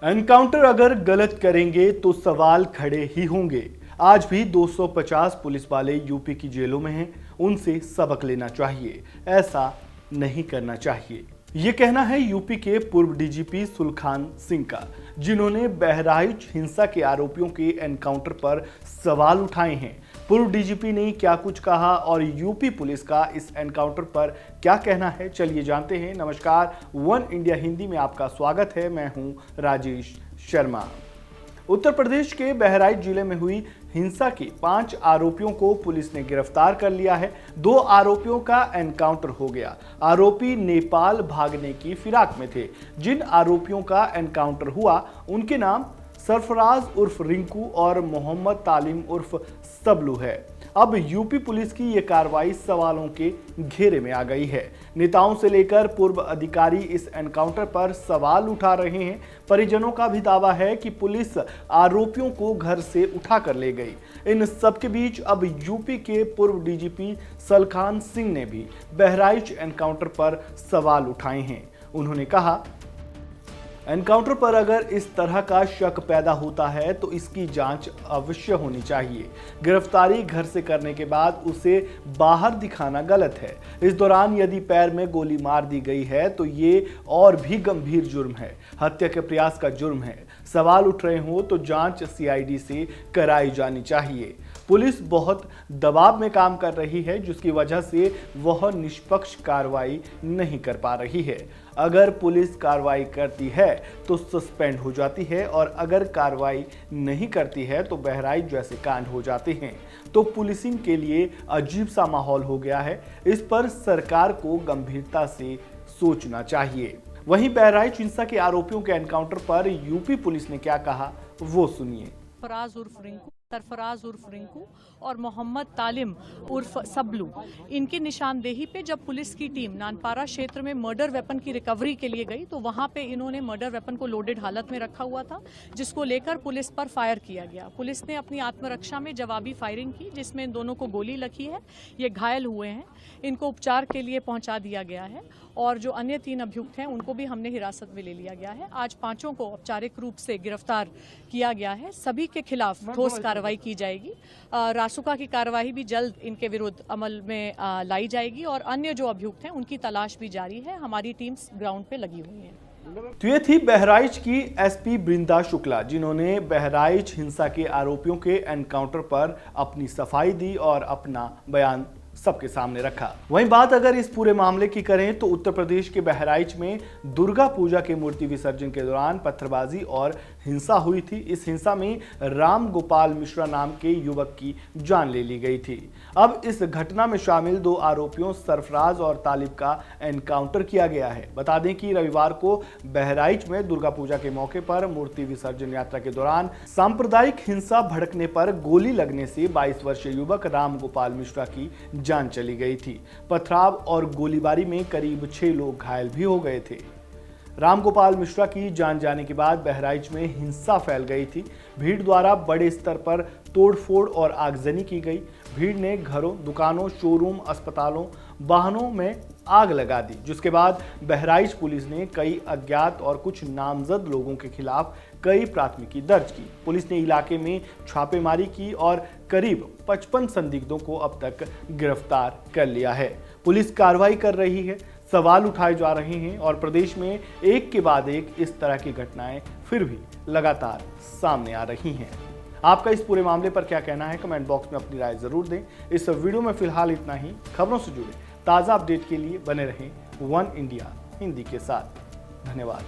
Encounter अगर गलत करेंगे तो सवाल खड़े ही होंगे। आज भी 250 पुलिस वाले यूपी की जेलों में हैं, उनसे सबक लेना चाहिए, ऐसा नहीं करना चाहिए। ये कहना है यूपी के पूर्व डीजीपी सुलखान सिंह का, जिन्होंने बहराइच हिंसा के आरोपियों के एनकाउंटर पर सवाल उठाए हैं। पूर्व डीजीपी ने क्या कुछ कहा और यूपी पुलिस का इस एनकाउंटर पर क्या कहना है, चलिए जानते हैं। नमस्कार, वन इंडिया हिंदी में आपका स्वागत है। मैं हूं राजेश शर्मा। उत्तर प्रदेश के बहराइच जिले में हुई हिंसा के 5 आरोपियों को पुलिस ने गिरफ्तार कर लिया है। 2 आरोपियों का एनकाउंटर हो गया। आरोपी नेपाल भागने की फिराक में थे। जिन आरोपियों का एनकाउंटर हुआ उनके नाम सरफराज उर्फ रिंकू और मोहम्मद तालिम उर्फ सबलू है। अब यूपी पुलिस की यह कार्रवाई सवालों के घेरे में आ गई है। नेताओं से लेकर पूर्व अधिकारी इस एनकाउंटर पर सवाल उठा रहे हैं। परिजनों का भी दावा है कि पुलिस आरोपियों को घर से उठाकर ले गई। इन सबके बीच अब यूपी के पूर्व डीजीपी सुलखान सिंह ने भी बहराइच एनकाउंटर पर सवाल उठाए हैं। उन्होंने कहा, एनकाउंटर पर अगर इस तरह का शक पैदा होता है तो इसकी जांच अवश्य होनी चाहिए। गिरफ्तारी घर से करने के बाद उसे बाहर दिखाना गलत है। इस दौरान यदि पैर में गोली मार दी गई है तो ये और भी गंभीर जुर्म है, हत्या के प्रयास का जुर्म है। सवाल उठ रहे हो तो जांच सीआईडी से कराई जानी चाहिए। पुलिस बहुत दबाव में काम कर रही है, जिसकी वजह से वह निष्पक्ष कार्रवाई नहीं कर पा रही है। अगर पुलिस कार्रवाई करती है तो सस्पेंड हो जाती है और अगर कार्रवाई नहीं करती है तो बहराइच जैसे कांड हो जाते हैं। तो पुलिसिंग के लिए अजीब सा माहौल हो गया है। इस पर सरकार को गंभीरता से सोचना चाहिए। वहीं बहराइच हिंसा के आरोपियों के एनकाउंटर पर यूपी पुलिस ने क्या कहा, वो सुनिए। सरफराज उर्फ रिंकू और मोहम्मद तालिम उर्फ सबलू, इनकी निशानदेही पे जब पुलिस की टीम नानपारा क्षेत्र में मर्डर वेपन की रिकवरी के लिए गई तो वहां पे इन्होंने मर्डर वेपन को लोडेड हालत में रखा हुआ था, जिसको लेकर पुलिस पर फायर किया गया। पुलिस ने अपनी आत्मरक्षा में जवाबी फायरिंग की, जिसमें इन दोनों को गोली लगी है। ये घायल हुए हैं, इनको उपचार के लिए पहुंचा दिया गया है और जो अन्य 3 अभियुक्त हैं उनको भी हमने हिरासत में ले लिया गया है। आज 5 को औपचारिक रूप से गिरफ्तार किया गया है। सभी के खिलाफ ठोस कार्रवाई की जाएगी। रासुका की कार्रवाई भी जल्द इनके विरुद्ध अमल में लाई जाएगी और अन्य जो अभियुक्त हैं उनकी तलाश भी जारी है। हमारी टीम्स ग्राउंड पे लगी हुई हैं। तो ये थी बहराइच की एसपी बृंदा शुक्ला, जिन्होंने बहराइच हिंसा के आरोपियों के एनकाउंटर पर अपनी सफाई दी और अपना बयान सबके सामने रखा। वहीं बात अगर इस पूरे मामले की करें तो उत्तर प्रदेश के बहराइच में दुर्गा पूजा के मूर्ति विसर्जन के दौरान पत्थरबाजी और हिंसा हुई थी। इस हिंसा में राम गोपाल मिश्रा नाम के युवक की जान ले ली गई थी। अब इस घटना में शामिल 2 आरोपियों सरफराज और तालिब का एनकाउंटर किया गया है। बता दें कि रविवार को बहराइच में दुर्गा पूजा के मौके पर मूर्ति विसर्जन यात्रा के दौरान सांप्रदायिक हिंसा भड़कने पर गोली लगने से 22 वर्षीय युवक राम गोपाल मिश्रा की जान चली गई थी। पथराव और गोलीबारी में करीब 6 लोग घायल भी हो गए थे। रामगोपाल मिश्रा की जान जाने के बाद बहराइच में हिंसा फैल गई थी। भीड़ द्वारा बड़े स्तर पर तोड़फोड़ और आगजनी की गई। भीड़ ने घरों, दुकानों, शोरूम, अस्पतालों, वाहनों में आग लगा दी, जिसके बाद बहराइच पुलिस ने कई अज्ञात और कुछ नामजद लोगों के खिलाफ कई प्राथमिकी दर्ज की। पुलिस ने इलाके में छापेमारी की और करीब 55 संदिग्धों को अब तक गिरफ्तार कर लिया है। पुलिस कार्रवाई कर रही है, सवाल उठाए जा रहे हैं और प्रदेश में एक के बाद एक इस तरह की घटनाएं फिर भी लगातार सामने आ रही हैं। आपका इस पूरे मामले पर क्या कहना है, कमेंट बॉक्स में अपनी राय जरूर दें। इस वीडियो में फिलहाल इतना ही। खबरों से जुड़े ताज़ा अपडेट के लिए बने रहें वन इंडिया हिंदी के साथ। धन्यवाद।